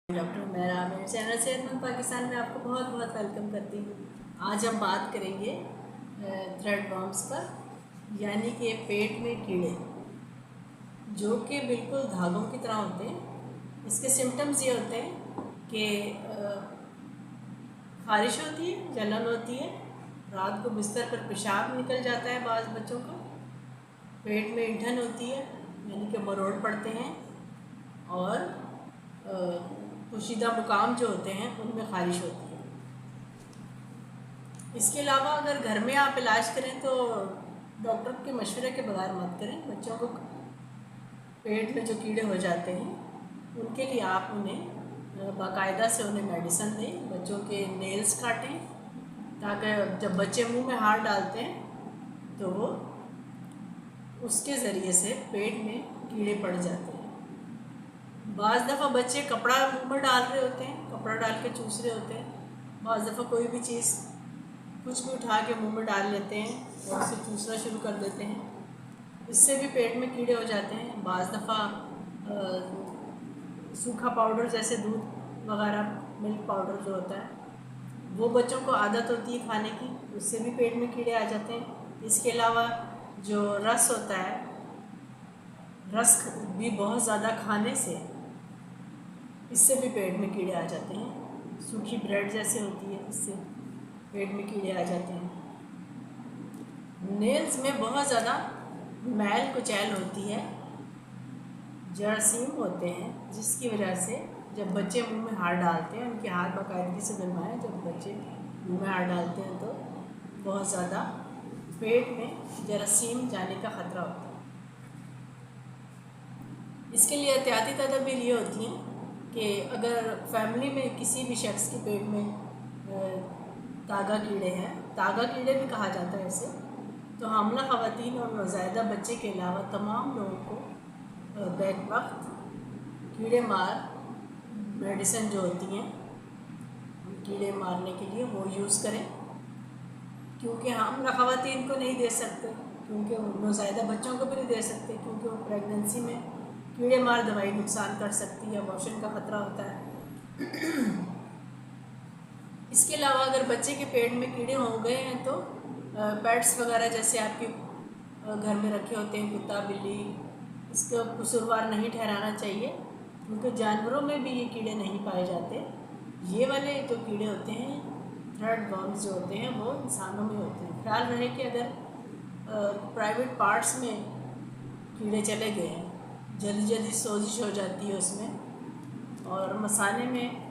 Doctor मेरा मेरे channel सेहतमंद पाकिस्तान में आपको बहुत बहुत वेलकम करती हूँ। आज हम बात करेंगे थ्रेड वर्म्स पर, यानी कि पेट में कीड़े जो कि बिल्कुल धागों की तरह होते हैं। इसके सिम्टम्स ये होते हैं कि खारिश होती है, जलन होती है, रात को बिस्तर पर पेशाब निकल जाता है, बाज़ बच्चों को पेट में ईंधन होती है यानी कि मरोड़ पड़ते हैं, और पोशीदा मुकाम जो होते हैं उनमें खारिश होती है। इसके अलावा अगर घर में आप इलाज करें तो डॉक्टर के मशवरे के बगैर मत करें। बच्चों को पेट में जो कीड़े हो जाते हैं उनके लिए आप उन्हें बाकायदा से उन्हें मेडिसिन दें। बच्चों के नेल्स काटें ताकि जब बच्चे मुंह में हाथ डालते हैं तो वो उसके ज़रिए से पेट में कीड़े पड़ जाते हैं। बाज़ दफ़ा बच्चे कपड़ा मुंह में डाल रहे होते हैं, कपड़ा डाल के चूस रहे होते हैं। बाज़ दफ़ा कोई भी चीज़ कुछ भी उठा के मुंह में डाल लेते हैं और उसे चूसना शुरू कर देते हैं। इससे भी पेट में कीड़े हो जाते हैं। बाज़ दफ़ा सूखा पाउडर जैसे दूध वगैरह, मिल्क पाउडर जो होता है वो बच्चों को आदत होती है खाने की, उससे भी पेट में कीड़े आ जाते हैं। इसके अलावा जो रस होता है, रस भी बहुत ज़्यादा खाने से इससे भी पेट में कीड़े आ जाते हैं। सूखी ब्रेड जैसे होती है, इससे पेट में कीड़े आ जाते हैं। नेल्स में बहुत ज़्यादा मैल कुचैल होती है, जरासीम होते हैं, जिसकी वजह से जब बच्चे मुंह में हाथ डालते हैं, उनके हाथ बाकायदगी से धुलवाएं। जब बच्चे मुंह में हाथ डालते हैं तो बहुत ज़्यादा पेट में जरासीम जाने का ख़तरा होता है। इसके लिए एहतियाती तदबीर ये होती हैं कि अगर फैमिली में किसी भी शख्स के पेट में तागा कीड़े हैं, तागा कीड़े भी कहा जाता है इसे, तो हामला ख़वातीन और नौज़ायदा बच्चे के अलावा तमाम लोगों को बैक वक्त कीड़े मार मेडिसिन जो होती हैं कीड़े मारने के लिए वो यूज़ करें। क्योंकि हामला ख़वातीन को नहीं दे सकते, क्योंकि नौज़ायदा बच्चों को भी नहीं दे सकते, क्योंकि वो प्रेगनेंसी में कीड़े मार दवाई नुकसान कर सकती है, अबॉर्शन का ख़तरा होता है। इसके अलावा अगर बच्चे के पेट में कीड़े हो गए हैं तो पेट्स वगैरह जैसे आपके घर में रखे होते हैं, कुत्ता बिल्ली, इसको कसूरवार नहीं ठहराना चाहिए, क्योंकि जानवरों में भी ये कीड़े नहीं पाए जाते। ये वाले जो कीड़े होते हैं, थ्रेड वर्म्स जो होते हैं, वो इंसानों में होते हैं। ख्याल रहे कि अगर प्राइवेट पार्ट्स में कीड़े चले गए हैं, जल्दी जल्दी सोजिश हो जाती है उसमें, और मसाने में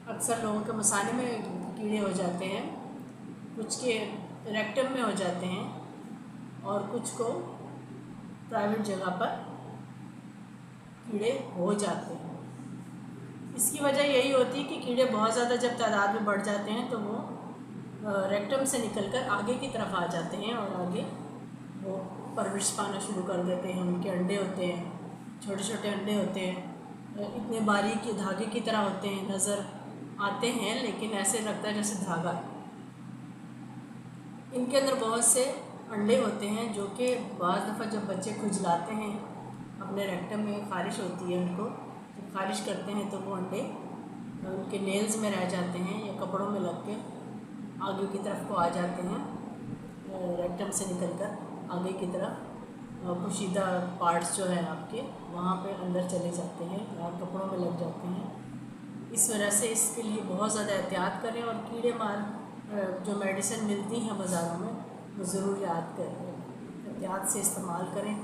अक्सर लोगों के मसाने में कीड़े हो जाते हैं, कुछ के रेक्टम में हो जाते हैं, और कुछ को प्राइवेट जगह पर कीड़े हो जाते हैं। इसकी वजह यही होती है कि कीड़े बहुत ज़्यादा जब तादाद में बढ़ जाते हैं तो वो रेक्टम से निकलकर आगे की तरफ आ जाते हैं और आगे वो परवरिश पाना शुरू कर देते हैं। उनके अंडे होते हैं, छोटे छोटे अंडे होते हैं, इतने बारीक धागे की तरह होते हैं, नज़र आते हैं लेकिन ऐसे लगता है जैसे धागा। इनके अंदर बहुत से अंडे होते हैं जो कि बाज़ दफ़ा जब बच्चे खुजलाते हैं, अपने रेक्टम में खारिश होती है, उनको जब खारिश करते हैं तो वो अंडे उनके नेल्स में रह जाते हैं या कपड़ों में लग के आगे की तरफ को आ जाते हैं, रेक्टम से निकलकर आगे की तरफ पोशीदा पार्ट्स जो है आपके वहाँ पे अंदर चले जाते हैं और कपड़ों में लग जाते हैं। इस वजह से इसके लिए बहुत ज़्यादा एहतियात करें, और कीड़े मार जो मेडिसिन मिलती हैं बाज़ारों में वो ज़रूर याद करें, एहतियात से इस्तेमाल करें,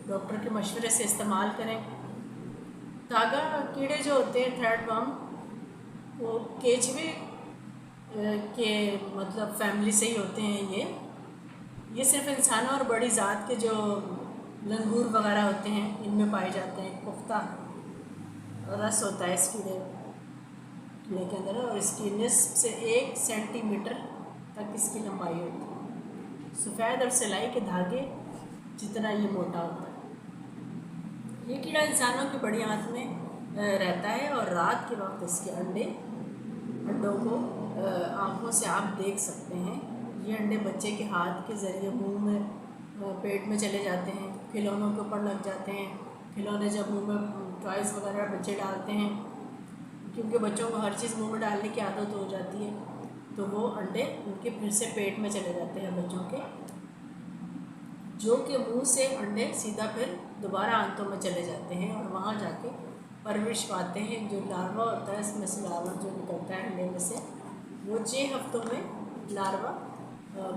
डॉक्टर के मशवरे से इस्तेमाल करें। तागा कीड़े जो होते हैं, थ्रेड वर्म, वो केचवे के मतलब फैमिली से ही होते हैं। ये सिर्फ इंसानों और बड़ी ज़ात के जो लंगूर वगैरह होते हैं इनमें पाए जाते हैं। पुख्ता रस होता है इस कीड़े के अंदर, और इसकी निस्फ से 1 सेंटीमीटर तक इसकी लंबाई होती है। सफ़ेद और सिलाई के धागे जितना ये मोटा होता है। ये कीड़ा इंसानों की बड़ी आंत में रहता है, और रात के वक्त इसके अंडों को आँखों से आप देख सकते हैं। ये अंडे बच्चे के हाथ के ज़रिए मुंह में, पेट में चले जाते हैं, खिलौनों के ऊपर लग जाते हैं। खिलौने जब मुंह में टॉयज़ वगैरह बच्चे डालते हैं, क्योंकि बच्चों को हर चीज़ मुंह में डालने की आदत हो जाती है, तो वो अंडे उनके फिर से पेट में चले जाते हैं बच्चों के, जो कि मुंह से अंडे सीधा फिर दोबारा आंतों में चले जाते हैं और वहाँ जाके परवरिश पाते हैं। जो लार्वा होता है, इसमें से लार्वा जो निकलता है अंडे में से, वो 6 हफ्तों में लार्वा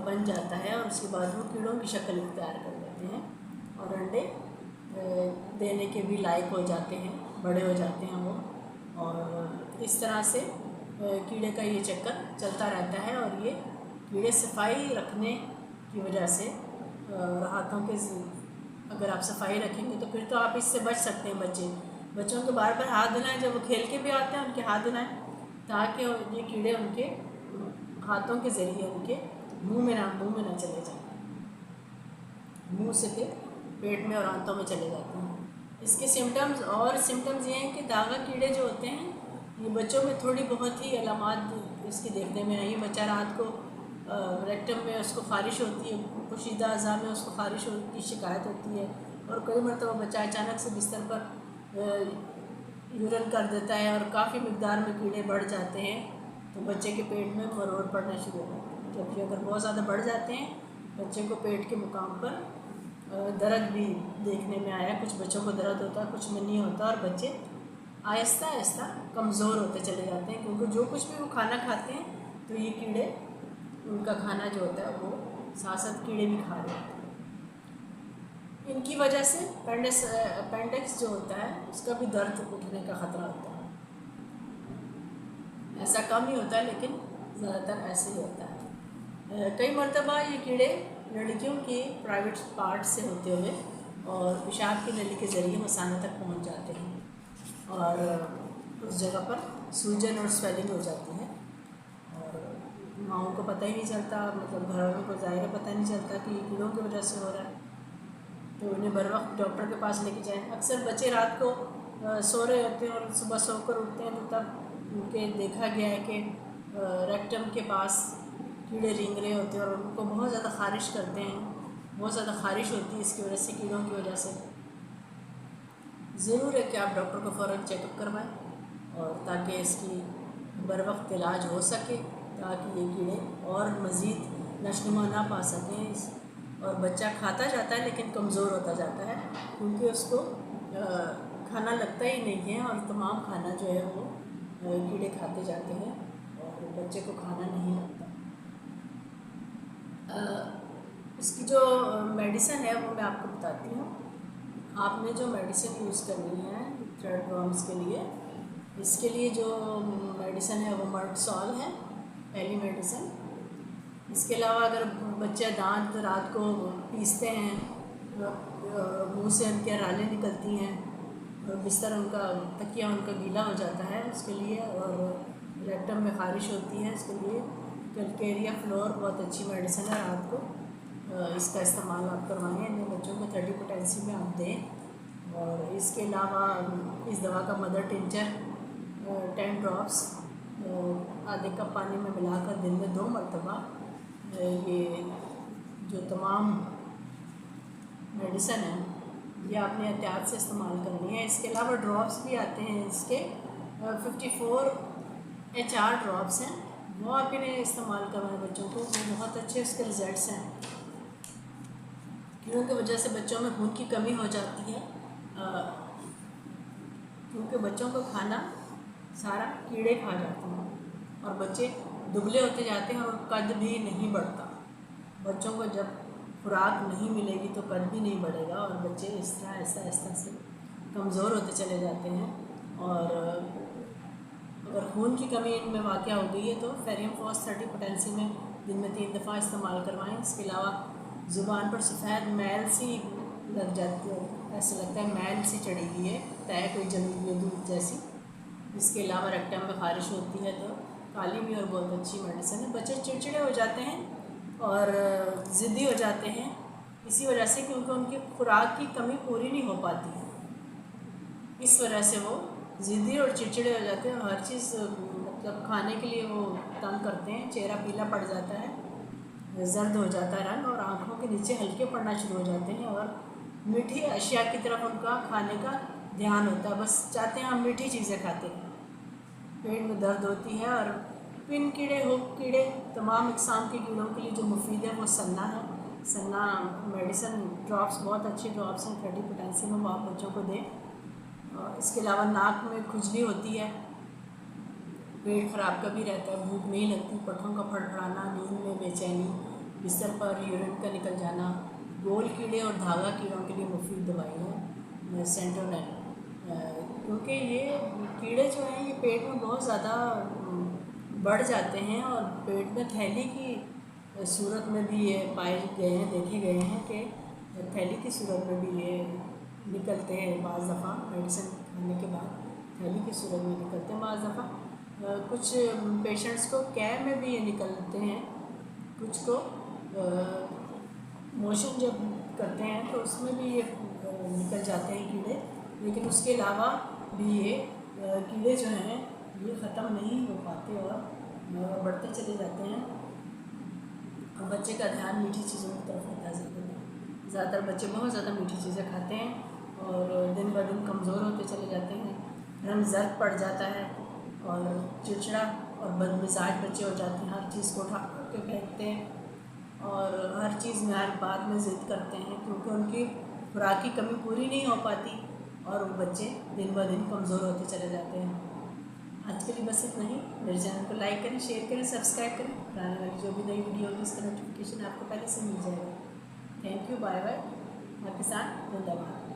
बन जाता है और उसके बाद वो कीड़ों की शक्ल इख्तियार कर लेते हैं और अंडे देने के भी लायक हो जाते हैं, बड़े हो जाते हैं वो। और इस तरह से कीड़े का ये चक्कर चलता रहता है। और ये कीड़े सफाई रखने की वजह से हाथों के, अगर आप सफाई रखेंगे तो फिर तो आप इससे बच सकते हैं। बच्चों को बार बार हाथ धुलाएं, जब वो खेल के भी आते हैं उनके हाथ धुलाएं, ताकि ये कीड़े उनके हाथों के ज़रिए उनके मुंह में ना चले जाएं, मुंह से फिर पेट में और आंतों में चले जाते हैं। इसके सिम्टम्स ये हैं कि दागा कीड़े जो होते हैं, ये बच्चों में थोड़ी बहुत ही अलामात इसकी देखने में आई। बच्चा रात को रेक्टम में उसको ख़ारिश होती है, पोशीदा अज़ा में उसको ख़ारिश की शिकायत होती है, और कई मरतबा बच्चा अचानक से बिस्तर पर यूरिन कर देता है और काफ़ी मकदार में कीड़े बढ़ जाते हैं, तो बच्चे के पेट में मरोड़ पड़ना शुरू हो जाता है। जबकि अगर बहुत ज़्यादा बढ़ जाते हैं, बच्चे को पेट के मुकाम पर दर्द भी देखने में आया। कुछ बच्चों को दर्द होता है, कुछ में नहीं होता, और बच्चे आहिस्ता आहिस्ता कमज़ोर होते चले जाते हैं, क्योंकि जो कुछ भी वो खाना खाते हैं तो ये कीड़े उनका खाना जो होता है वो साथ साथ कीड़े भी खा रहे होते हैं। इनकी वजह से अपेंडिक्स जो होता है उसका भी दर्द उठने का ख़तरा होता है। ऐसा कम ही होता है, लेकिन ज़्यादातर ऐसे ही होता है। कई मरतबा ये कीड़े लड़कियों के प्राइवेट पार्ट से होते हुए और पेशाब की नली के ज़रिए मसाने तक पहुंच जाते हैं और उस जगह पर सूजन और स्वेलिंग हो जाती है, और माओं को पता ही नहीं चलता, मतलब घर वालों को ज़ाहिर पता नहीं चलता कि ये कीड़ों की वजह से हो रहा है। तो उन्हें बर वक्त डॉक्टर के पास लेके जाएं। अक्सर बच्चे रात को सो रहे होते हैं और सुबह सोकर उठते हैं, तो तब उनके देखा गया है कि रेक्टम के पास कीड़े रेंग रहे होते हैं और उनको बहुत ज़्यादा ख़ारिश करते हैं, बहुत ज़्यादा ख़ारिश होती है इसकी वजह से, कीड़ों की वजह से। ज़रूर है कि आप डॉक्टर को फ़ौरन चेकअप करवाएं, और ताकि इसकी बर वक्त इलाज हो सके, ताकि ये कीड़े और मज़ीद नशनुमा ना पा सकें। और बच्चा खाता जाता है लेकिन कमज़ोर होता जाता है, क्योंकि उसको खाना लगता ही नहीं है, और तमाम खाना जो है वो कीड़े खाते जाते हैं और बच्चे को खाना नहीं लगता। इसकी जो मेडिसिन है वो मैं आपको बताती हूँ। आपने जो मेडिसिन यूज़ करनी है थ्रेड वर्म्स के लिए, इसके लिए जो मेडिसिन है वो मर्डसॉल है, पहली मेडिसिन। इसके अलावा अगर बच्चे दांत रात को पीसते हैं, मुंह से उनके रालें निकलती हैं और बिस्तर उनका तकिया उनका गीला हो जाता है, उसके लिए, और रेक्टम में ख़ारिश होती है, इसके लिए कैलकेरिया फ्लोर बहुत अच्छी मेडिसिन है। रात को इसका इस्तेमाल आप करवाएं, अपने बच्चों को 30 पोटेंसी में आप दें। और इसके अलावा इस दवा का मदर टिंचर 10 ड्रॉप्स आधे कप पानी में मिलाकर दिन में 2 मरतबा, ये जो तमाम मेडिसिन है ये आपने एहतियात से इस्तेमाल करनी है। इसके अलावा ड्रॉप्स भी आते हैं, इसके 54 HR ड्रॉप्स हैं, वो आप इन्हें इस्तेमाल करवाएं बच्चों को, वो बहुत अच्छे उसके रिज़ल्ट्स हैं। कीड़ों की वजह से बच्चों में खून की कमी हो जाती है, क्योंकि बच्चों को खाना सारा कीड़े खा जाते हैं और बच्चे दुबले होते जाते हैं और कद भी नहीं बढ़ता। बच्चों को जब खुराक नहीं मिलेगी तो कद भी नहीं बढ़ेगा और बच्चे इस तरह आहिस्ता से कमज़ोर होते चले जाते हैं। और अगर खून की कमी इनमें वाक़या हो गई है तो फेरियम फॉस 30 पोटेंसी में दिन में 3 दफ़ा इस्तेमाल करवाएं। इसके अलावा ज़ुबान पर सफ़ेद मैल सी लग जाती है, ऐसा लगता है मैल सी चढ़ी हुई है, तय कोई जमी हुई है दूध जैसी। इसके अलावा रेक्टम में ख़ारिश होती है तो काली भी और बहुत अच्छी मेडिसिन है। बच्चे चिड़चिड़े हो जाते हैं और ज़िद्दी हो जाते हैं इसी वजह से, क्योंकि उनकी खुराक की कमी पूरी नहीं हो पाती है, इस वजह से वो ज़िद्दी और चिड़चिड़े हो जाते हैं और हर चीज़ मतलब खाने के लिए वो तंग करते हैं। चेहरा पीला पड़ जाता है, जर्द हो जाता है रंग, और आँखों के नीचे हल्के पड़ना शुरू हो जाते हैं और मीठी अशिया की तरफ उनका खाने का ध्यान होता है, बस चाहते हैं हम मीठी चीज़ें खाते हैं। पेट में दर्द होती है। और पिन कीड़े, हुक कीड़े, तमाम इकसाम के कीड़ों के लिए जो मुफीद है वो सन्ना है। सन्ना मेडिसिन ड्रॉप्स, बहुत अच्छे ड्रॉप्स हैं, 30 पोटेंशियम, वो आप बच्चों को दें। और इसके अलावा नाक में खुजली होती है, पेट ख़राब कभी रहता है, भूख नहीं लगती, पठों का फड़फड़ाना, नींद में बेचैनी, बिस्तर पर यूरिन का निकल जाना, गोल कीड़े और धागा कीड़ों के लिए मुफीद दवाई है सेंट्रोनेल। क्योंकि ये कीड़े जो हैं ये पेट में बहुत ज़्यादा बढ़ जाते हैं और पेट में थैली की सूरत में भी ये पाए गए हैं, देखे गए हैं कि थैली की सूरत में भी ये निकलते हैं बाज़ दफ़ा, मेडिसिन खाने के बाद थैली की सूरत में निकलते हैं बाज़ दफ़ा। कुछ पेशेंट्स को कैर में भी ये निकलते हैं, कुछ को मोशन जब करते हैं तो उसमें भी ये निकल जाते हैं कीड़े। लेकिन उसके अलावा भी ये कीड़े जो हैं ये ख़त्म नहीं हो पाते और बढ़ते चले जाते हैं। और बच्चे का ध्यान मीठी चीज़ों की तरफ होता है। ज़्यादातर बच्चे बहुत ज़्यादा मीठी चीज़ें खाते हैं और दिन ब दिन कमज़ोर होते चले जाते हैं, रंग ज़र्द पड़ जाता है और चिड़चिड़ा और बदमिजाज बच्चे हो जाते हैं, हर चीज़ को उठा के फेंकते हैं और हर चीज़ में, हर बात में ज़िद करते हैं क्योंकि उनकी खुराक की कमी पूरी नहीं हो पाती और वो बच्चे दिन ब दिन कमज़ोर होते चले जाते हैं। आज के लिए बस इतना ही। मेरे चैनल को लाइक करें, शेयर करें, सब्सक्राइब करें। आने वाली जो भी नई वीडियो होगी उसका नोटिफिकेशन आपको पहले से मिल जाएगा। Thank you, bye bye. मैं किसान जिंदाबाद।